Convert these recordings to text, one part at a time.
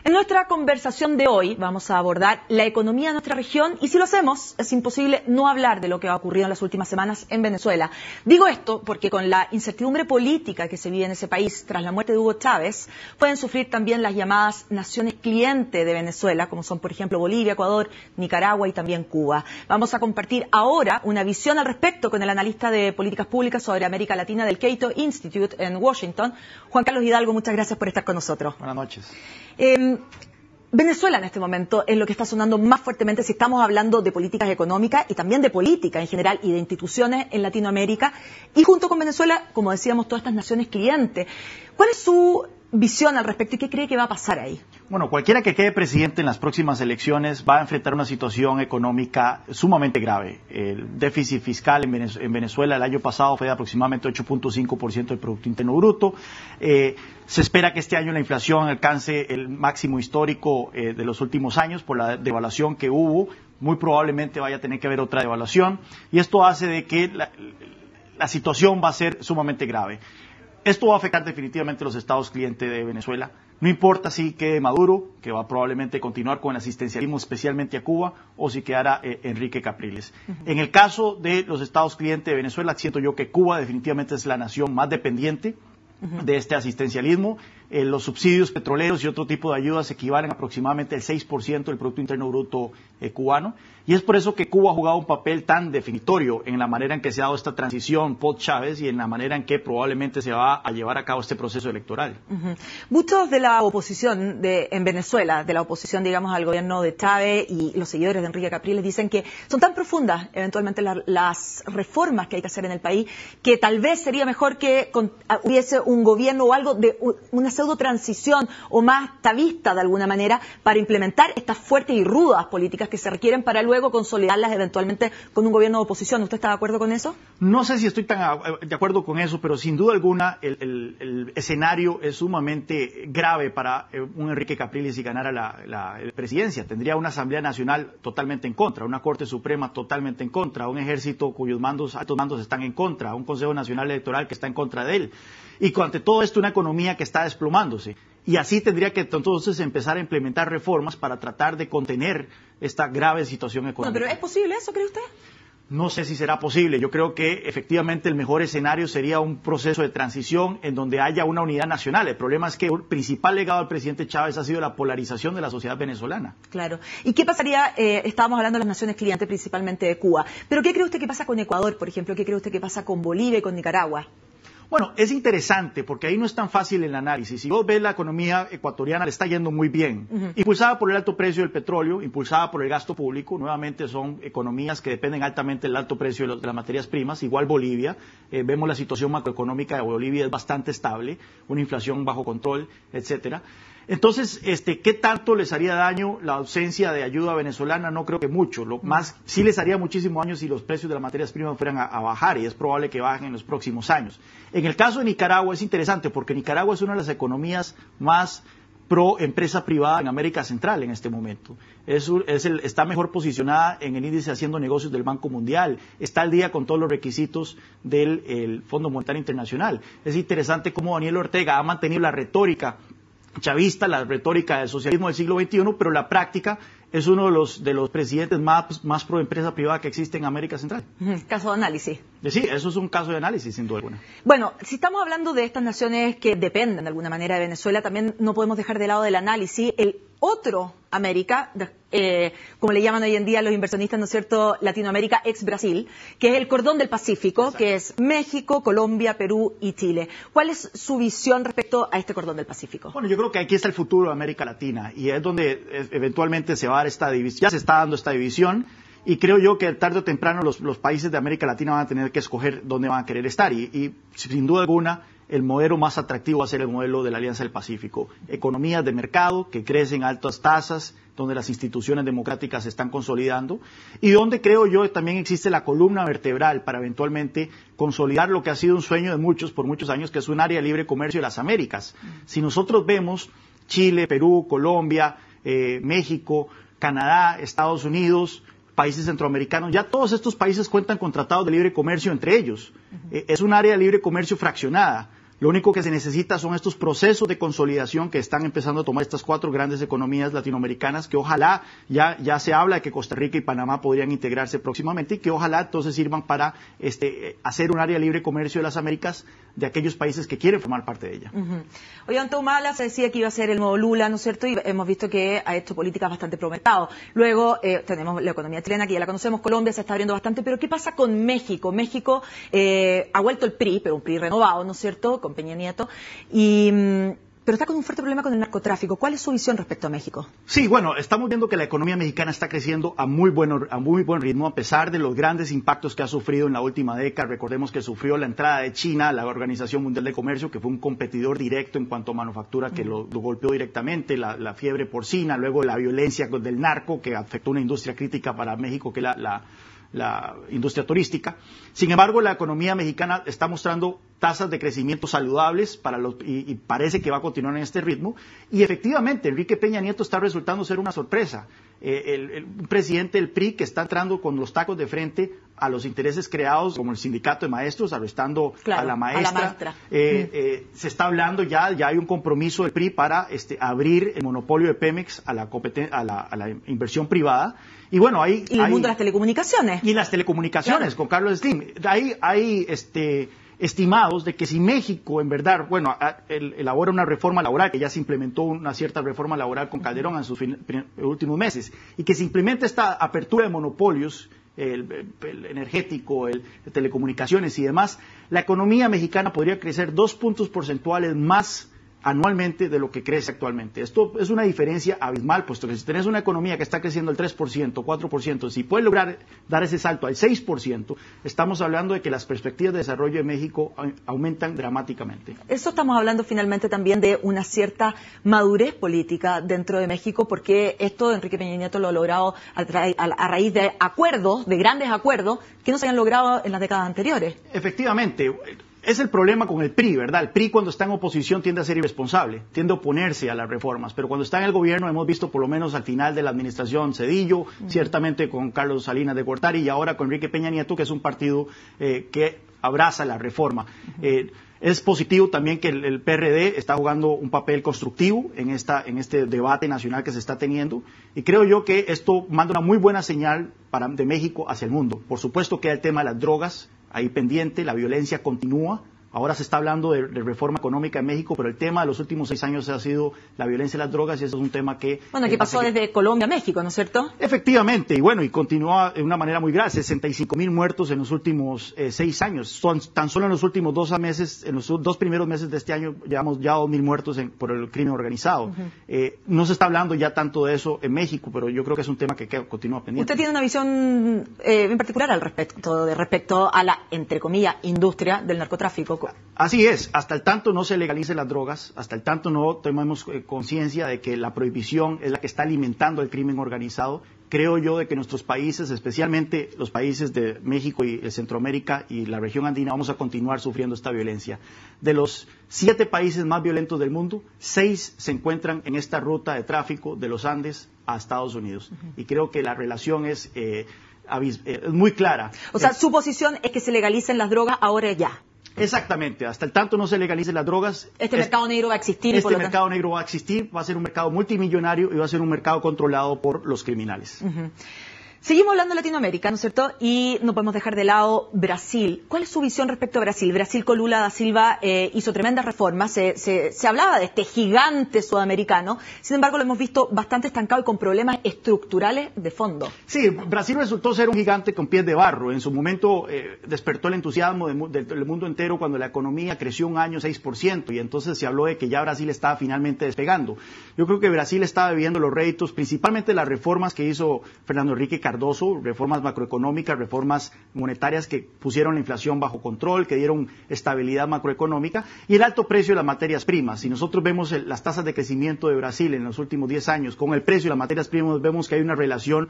En nuestra conversación de hoy vamos a abordar la economía de nuestra región y si lo hacemos es imposible no hablar de lo que ha ocurrido en las últimas semanas en Venezuela. Digo esto porque con la incertidumbre política que se vive en ese país tras la muerte de Hugo Chávez, pueden sufrir también las llamadas naciones cliente de Venezuela, como son por ejemplo Bolivia, Ecuador, Nicaragua y también Cuba. Vamos a compartir ahora una visión al respecto con el analista de políticas públicas sobre América Latina del Cato Institute en Washington, Juan Carlos Hidalgo. Muchas gracias por estar con nosotros. Buenas noches. Venezuela en este momento es lo que está sonando más fuertemente si estamos hablando de políticas económicas y también de política en general y de instituciones en Latinoamérica. Y junto con Venezuela, como decíamos, todas estas naciones clientes. ¿Cuál es su visión al respecto y qué cree que va a pasar ahí? Bueno, cualquiera que quede presidente en las próximas elecciones va a enfrentar una situación económica sumamente grave. El déficit fiscal en Venezuela el año pasado fue de aproximadamente 8.5% del Producto Interno Bruto. Se espera que este año la inflación alcance el máximo histórico de los últimos años por la devaluación que hubo. Muy probablemente vaya a tener que haber otra devaluación y esto hace de que la situación va a ser sumamente grave. Esto va a afectar definitivamente a los estados clientes de Venezuela. No importa si quede Maduro, que va probablemente continuar con el asistencialismo, especialmente a Cuba, o si quedara Enrique Capriles. En el caso de los estados clientes de Venezuela, siento yo que Cuba definitivamente es la nación más dependiente de este asistencialismo. Los subsidios petroleros y otro tipo de ayudas equivalen aproximadamente al 6% del Producto Interno Bruto cubano. Y es por eso que Cuba ha jugado un papel tan definitorio en la manera en que se ha dado esta transición post-Chávez y en la manera en que probablemente se va a llevar a cabo este proceso electoral. Muchos de la oposición en Venezuela, de la oposición, digamos, al gobierno de Chávez y los seguidores de Enrique Capriles dicen que son tan profundas eventualmente las reformas que hay que hacer en el país que tal vez sería mejor que hubiese un gobierno o algo de una pseudo transición o más chavista de alguna manera para implementar estas fuertes y rudas políticas que se requieren para luego consolidarlas eventualmente con un gobierno de oposición. ¿Usted está de acuerdo con eso? No sé si estoy tan de acuerdo con eso, pero sin duda alguna el escenario es sumamente grave para un Enrique Capriles si ganara la presidencia. Tendría una Asamblea Nacional totalmente en contra, una Corte Suprema totalmente en contra, un ejército cuyos altos mandos están en contra, un Consejo Nacional Electoral que está en contra de él. Y ante todo esto una economía que está desplomándose. Y así tendría que entonces empezar a implementar reformas para tratar de contener esta grave situación económica. No, pero ¿es posible eso, cree usted? No sé si será posible. Yo creo que efectivamente el mejor escenario sería un proceso de transición en donde haya una unidad nacional. El problema es que el principal legado del presidente Chávez ha sido la polarización de la sociedad venezolana. Claro. ¿Y qué pasaría? Estábamos hablando de las naciones clientes, principalmente de Cuba. ¿Pero qué cree usted que pasa con Ecuador, por ejemplo? ¿Qué cree usted que pasa con Bolivia y con Nicaragua? Bueno, es interesante porque ahí no es tan fácil el análisis. Si vos ves la economía ecuatoriana le está yendo muy bien, impulsada por el alto precio del petróleo, impulsada por el gasto público. Nuevamente son economías que dependen altamente del alto precio de las materias primas, igual Bolivia. Vemos la situación macroeconómica de Bolivia es bastante estable, una inflación bajo control, etcétera. Entonces, ¿qué tanto les haría daño la ausencia de ayuda venezolana? No creo que mucho. Lo más, sí les haría muchísimo daño si los precios de las materias primas fueran a bajar, y es probable que bajen en los próximos años. En el caso de Nicaragua es interesante porque Nicaragua es una de las economías más pro empresa privada en América Central en este momento. Está mejor posicionada en el índice haciendo negocios del Banco Mundial, está al día con todos los requisitos del Fondo Monetario Internacional. Es interesante cómo Daniel Ortega ha mantenido la retórica chavista, la retórica del socialismo del siglo XXI, pero la práctica es uno de los presidentes más pro empresa privada que existe en América Central. Caso de análisis. Sí, eso es un caso de análisis, sin duda alguna. Bueno, si estamos hablando de estas naciones que dependen de alguna manera de Venezuela, también no podemos dejar de lado del análisis el otro América, como le llaman hoy en día los inversionistas, ¿no es cierto?, Latinoamérica ex Brasil, que es el cordón del Pacífico, exacto, que es México, Colombia, Perú y Chile. ¿Cuál es su visión respecto a este cordón del Pacífico? Bueno, yo creo que aquí está el futuro de América Latina y es donde eventualmente se va a dar esta división. Ya se está dando esta división y creo yo que tarde o temprano los países de América Latina van a tener que escoger dónde van a querer estar y sin duda alguna el modelo más atractivo va a ser el modelo de la Alianza del Pacífico. Economías de mercado que crecen a altas tasas, donde las instituciones democráticas se están consolidando y donde creo yo también existe la columna vertebral para eventualmente consolidar lo que ha sido un sueño de muchos por muchos años, que es un área de libre comercio de las Américas. Si nosotros vemos Chile, Perú, Colombia, México, Canadá, Estados Unidos, países centroamericanos, ya todos estos países cuentan con tratados de libre comercio entre ellos. Es un área de libre comercio fraccionada. Lo único que se necesita son estos procesos de consolidación que están empezando a tomar estas 4 grandes economías latinoamericanas, que ojalá, ya se habla de que Costa Rica y Panamá podrían integrarse próximamente, y que ojalá entonces sirvan para hacer un área de libre comercio de las Américas de aquellos países que quieren formar parte de ella. Ollanta Humala se decía que iba a ser el nuevo Lula, ¿no es cierto? Y hemos visto que ha hecho políticas bastante prometadas. Luego tenemos la economía chilena, que ya la conocemos, Colombia se está abriendo bastante, pero ¿qué pasa con México? México ha vuelto el PRI, pero un PRI renovado, ¿no es cierto?, con Peña Nieto, pero está con un fuerte problema con el narcotráfico. ¿Cuál es su visión respecto a México? Sí, bueno, estamos viendo que la economía mexicana está creciendo a muy buen ritmo, a pesar de los grandes impactos que ha sufrido en la última década. Recordemos que sufrió la entrada de China a la Organización Mundial de Comercio, que fue un competidor directo en cuanto a manufactura, que lo golpeó directamente, la fiebre porcina, luego la violencia del narco, que afectó una industria crítica para México, que es la industria turística. Sin embargo, la economía mexicana está mostrando tasas de crecimiento saludables y parece que va a continuar en este ritmo. Y efectivamente, Enrique Peña Nieto está resultando ser una sorpresa. Un presidente del PRI que está entrando con los tacos de frente a los intereses creados, como el sindicato de maestros, arrestando a la maestra. Se está hablando ya hay un compromiso del PRI para abrir el monopolio de Pemex a la inversión privada. Y bueno, y el mundo de las telecomunicaciones. Y las telecomunicaciones, claro, con Carlos Slim. Hay estimados de que si México, en verdad, elabora una reforma laboral, que ya se implementó una cierta reforma laboral con Calderón en sus últimos meses, y que se implemente esta apertura de monopolios, el energético, el de telecomunicaciones y demás, la economía mexicana podría crecer 2 puntos porcentuales más anualmente de lo que crece actualmente. Esto es una diferencia abismal, puesto que si tenés una economía que está creciendo al 3%, 4%, si puedes lograr dar ese salto al 6%, estamos hablando de que las perspectivas de desarrollo de México aumentan dramáticamente. Eso estamos hablando finalmente también de una cierta madurez política dentro de México, porque esto Enrique Peña Nieto lo ha logrado a raíz de acuerdos, de grandes acuerdos, que no se habían logrado en las décadas anteriores. Efectivamente. Es el problema con el PRI, ¿verdad? El PRI cuando está en oposición tiende a ser irresponsable, tiende a oponerse a las reformas, pero cuando está en el gobierno hemos visto por lo menos al final de la administración Zedillo, ciertamente con Carlos Salinas de Gortari y ahora con Enrique Peña Nieto, que es un partido que abraza la reforma. Es positivo también que el PRD está jugando un papel constructivo en este debate nacional que se está teniendo, y creo yo que esto manda una muy buena señal de México hacia el mundo. Por supuesto queda el tema de las drogas ahí pendiente, la violencia continúa. Ahora se está hablando de reforma económica en México, pero el tema de los últimos 6 años ha sido la violencia y las drogas, y eso es un tema que... Bueno, que pasó desde Colombia a México, ¿no es cierto? Efectivamente, y continúa de una manera muy grave, 65,000 muertos en los últimos 6 años. Tan solo en los últimos 2 meses, en los 2 primeros meses de este año, llevamos ya 2,000 muertos por el crimen organizado. No se está hablando ya tanto de eso en México, pero yo creo que es un tema que continúa pendiente. ¿Usted tiene una visión en particular respecto a la, entre comillas, industria del narcotráfico? Así es, hasta el tanto no se legalicen las drogas, hasta el tanto no tomemos conciencia de que la prohibición es la que está alimentando el crimen organizado, creo yo de que nuestros países, especialmente los países de México y Centroamérica y la región andina, vamos a continuar sufriendo esta violencia. De los 7 países más violentos del mundo, 6 se encuentran en esta ruta de tráfico de los Andes a Estados Unidos. Y creo que la relación es muy clara. O sea, su posición es que se legalicen las drogas ahora ya. Exactamente, hasta el tanto no se legalicen las drogas. Mercado negro va a existir. Este mercado negro va a existir, va a ser un mercado multimillonario y va a ser un mercado controlado por los criminales. Seguimos hablando de Latinoamérica, ¿no es cierto? Y no podemos dejar de lado Brasil. ¿Cuál es su visión respecto a Brasil? Brasil con Lula da Silva hizo tremendas reformas. Se hablaba de este gigante sudamericano. Sin embargo, lo hemos visto bastante estancado y con problemas estructurales de fondo. Sí, Brasil resultó ser un gigante con pies de barro. En su momento despertó el entusiasmo del mundo entero cuando la economía creció un año 6%, y entonces se habló de que ya Brasil estaba finalmente despegando. Yo creo que Brasil estaba viviendo los réditos, principalmente las reformas que hizo Fernando Henrique Cardoso, reformas macroeconómicas, reformas monetarias que pusieron la inflación bajo control, que dieron estabilidad macroeconómica, y el alto precio de las materias primas. Si nosotros vemos las tasas de crecimiento de Brasil en los últimos 10 años con el precio de las materias primas, vemos que hay una relación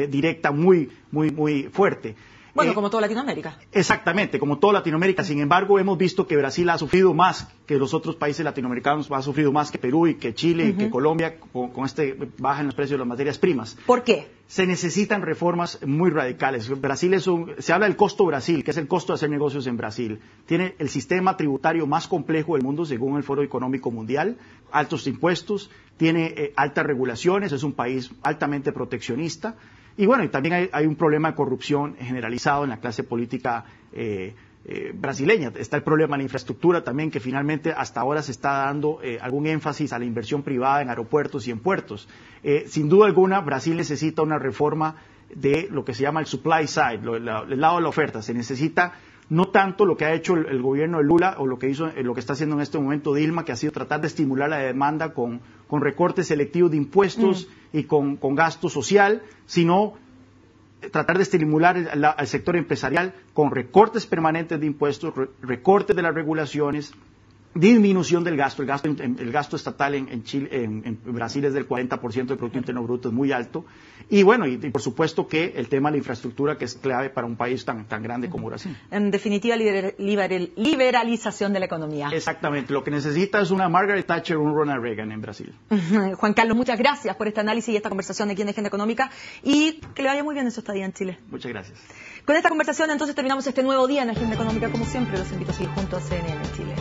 directa muy fuerte. Bueno, como toda Latinoamérica. Exactamente, como toda Latinoamérica. Sin embargo, hemos visto que Brasil ha sufrido más que los otros países latinoamericanos, ha sufrido más que Perú y que Chile y que Colombia con este baja en los precios de las materias primas. ¿Por qué? Se necesitan reformas muy radicales. Brasil se habla del costo Brasil, que es el costo de hacer negocios en Brasil. Tiene el sistema tributario más complejo del mundo según el Foro Económico Mundial, altos impuestos, tiene altas regulaciones, es un país altamente proteccionista. Y bueno, y también hay un problema de corrupción generalizado en la clase política brasileña. Está el problema de la infraestructura también, que finalmente hasta ahora se está dando algún énfasis a la inversión privada en aeropuertos y en puertos. Sin duda alguna, Brasil necesita una reforma de lo que se llama el supply side, el lado de la oferta. Se necesita no tanto lo que ha hecho el gobierno de Lula o lo que está haciendo en este momento Dilma, que ha sido tratar de estimular la demanda con recortes selectivos de impuestos y con gasto social, sino tratar de estimular al sector empresarial con recortes permanentes de impuestos, recortes de las regulaciones, disminución del gasto. El gasto estatal en Brasil es del 40% del Producto Interno Bruto, es muy alto. Y bueno, y por supuesto que el tema de la infraestructura, que es clave para un país tan grande como Brasil. En definitiva, liberalización de la economía. Exactamente. Lo que necesita es una Margaret Thatcher o un Ronald Reagan en Brasil. Juan Carlos, muchas gracias por este análisis y esta conversación aquí en Agenda Económica y que le vaya muy bien en su estadía en Chile. Muchas gracias. Con esta conversación entonces terminamos este nuevo día en Agenda Económica. Como siempre, los invito a seguir junto a CNN Chile.